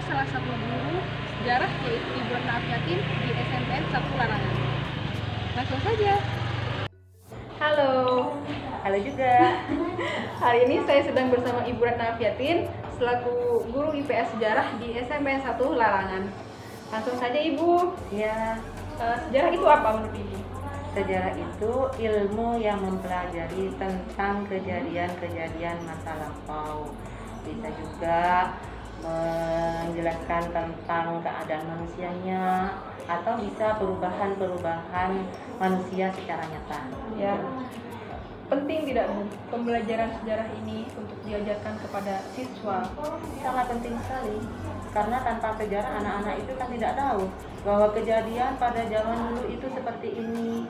salah satu guru sejarah yaitu Ibu Ratna Afiatin di SMPN 1 Larangan. Langsung saja. Halo. Halo juga. Hari ini saya sedang bersama Ibu Ratna Afiatin selaku guru IPS sejarah di SMPN 1 Larangan. Langsung saja Ibu. Ya, Sejarah itu apa menurut Ibu? sejarah itu ilmu yang mempelajari tentang kejadian-kejadian masa lampau. Bisa juga menjelaskan tentang keadaan manusianya atau bisa perubahan-perubahan manusia secara nyata. Ya. Penting tidak Bu pembelajaran sejarah ini untuk diajarkan kepada siswa? Sangat penting sekali, karena tanpa sejarah anak-anak itu kan tidak tahu bahwa kejadian pada zaman dulu itu seperti ini.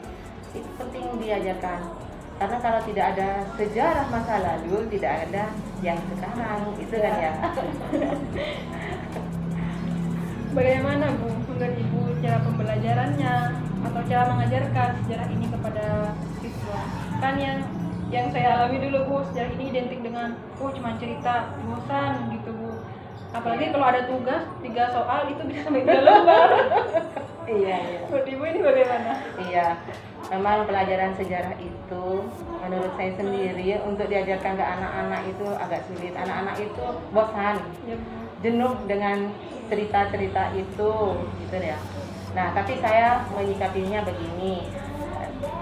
Itu penting diajarkan, karena kalau tidak ada sejarah masa lalu tidak ada yang sekarang, itu kan ya. Bagaimana Bu menurut Ibu cara pembelajarannya atau cara mengajarkan sejarah ini kepada siswa? Kan yang saya alami dulu Bu, sejarah ini identik dengan cuma cerita, bosan gitu Bu. Apalagi kalau ada tugas 3 soal itu bisa sampai 3 lembar. Iya. Menurut Ibu ini bagaimana? Iya, memang pelajaran sejarah itu menurut saya sendiri untuk diajarkan ke anak-anak itu agak sulit. Anak-anak itu bosan, Ya Bu. jenuh dengan cerita-cerita itu, gitu ya. Nah, tapi saya menyikapinya begini,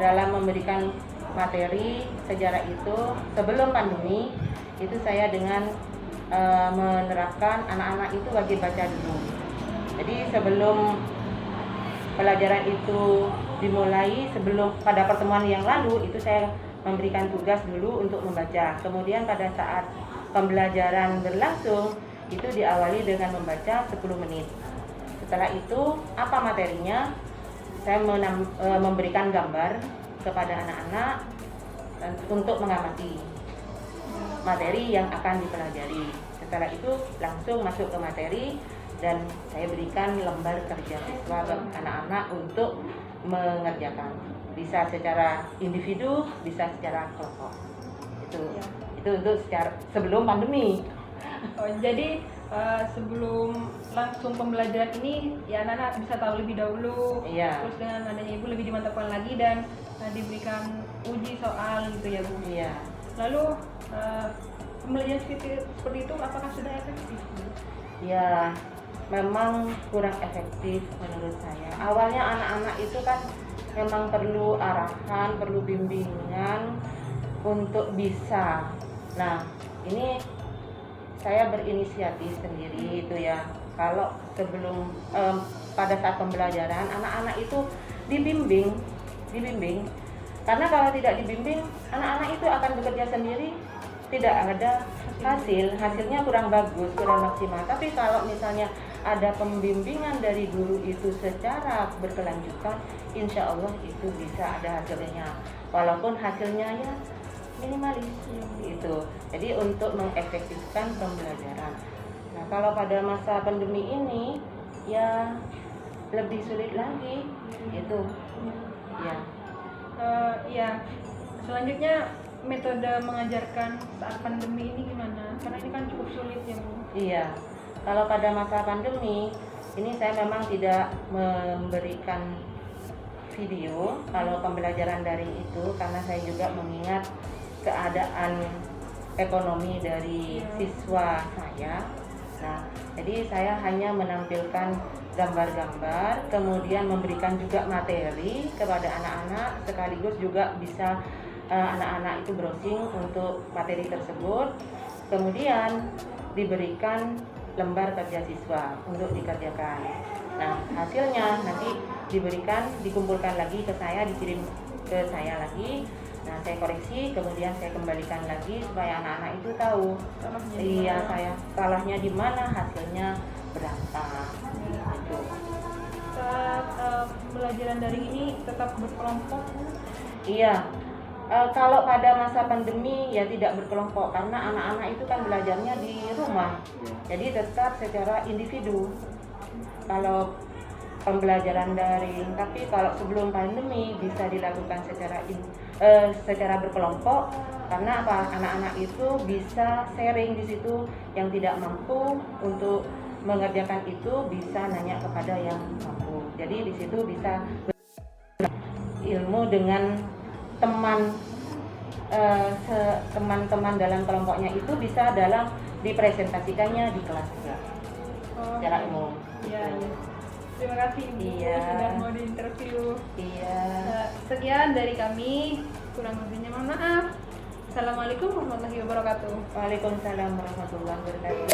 dalam memberikan materi sejarah itu sebelum pandemi itu saya dengan menerapkan anak-anak itu wajib baca dulu. Jadi sebelum pelajaran itu dimulai, sebelum pada pertemuan yang lalu itu saya memberikan tugas dulu untuk membaca. Kemudian pada saat pembelajaran berlangsung itu diawali dengan membaca 10 menit. Setelah itu apa materinya? Saya memberikan gambar kepada anak-anak untuk mengamati materi yang akan dipelajari. Setelah itu langsung masuk ke materi dan saya berikan lembar kerja siswa ke anak-anak untuk mengerjakan. Bisa secara individu, bisa secara kelompok. Itu untuk sebelum pandemi. Oh, jadi sebelum langsung pembelajaran ini ya anak-anak bisa tahu lebih dahulu. Iya. Terus dengan adanya Ibu lebih dimantapkan lagi dan diberikan uji soal gitu ya Bu. Iya. Lalu pembelajaran seperti itu apakah sudah efektif Bu? Ya, memang kurang efektif menurut saya. Awalnya anak-anak itu kan memang perlu arahan, perlu bimbingan untuk bisa. Nah, ini saya berinisiatif sendiri itu ya. Kalau sebelum pada saat pembelajaran anak-anak itu dibimbing. Karena kalau tidak dibimbing, anak-anak itu akan bekerja sendiri, tidak ada hasilnya kurang bagus, kurang maksimal. Tapi kalau misalnya ada pembimbingan dari guru itu secara berkelanjutan, insya Allah itu bisa ada hasilnya, walaupun hasilnya ya minimalis itu. Jadi untuk mengefektifkan pembelajaran. Nah, kalau pada masa pandemi ini ya lebih sulit lagi itu ya. Ya, selanjutnya metode mengajarkan saat pandemi ini gimana? Karena ini kan cukup sulit ya Bu. Iya, kalau pada masa pandemi ini saya memang tidak memberikan video kalau pembelajaran daring itu, karena saya juga mengingat keadaan ekonomi dari siswa saya. Nah, jadi saya hanya menampilkan gambar-gambar, kemudian memberikan juga materi kepada anak-anak, sekaligus juga bisa anak-anak itu browsing untuk materi tersebut. Kemudian diberikan lembar kerja siswa untuk dikerjakan. Nah, hasilnya nanti dikumpulkan lagi ke saya, dikirim ke saya lagi. Nah, saya koreksi, kemudian saya kembalikan lagi supaya anak-anak itu tahu salahnya di mana, hasilnya berapa. Gitu. Saat pembelajaran daring ini tetap berkelompok? Iya. Kalau pada masa pandemi ya tidak berkelompok, karena anak-anak itu kan belajarnya di rumah. Jadi tetap secara individu. Kalau pembelajaran daring, tapi kalau sebelum pandemi bisa dilakukan secara berkelompok, karena apa? Anak-anak itu bisa sharing di situ, yang tidak mampu untuk mengerjakan itu bisa nanya kepada yang mampu. Jadi di situ bisa ilmu dengan teman-teman dalam kelompoknya itu bisa dalam dipresentasikannya di kelas juga secara umum. Iya, iya. Terima kasih Ibu Iya. sudah mau diinterview. Iya. Sekian dari kami, kurang lebihnya mohon maaf. Assalamualaikum warahmatullahi wabarakatuh. Waalaikumsalam warahmatullahi wabarakatuh.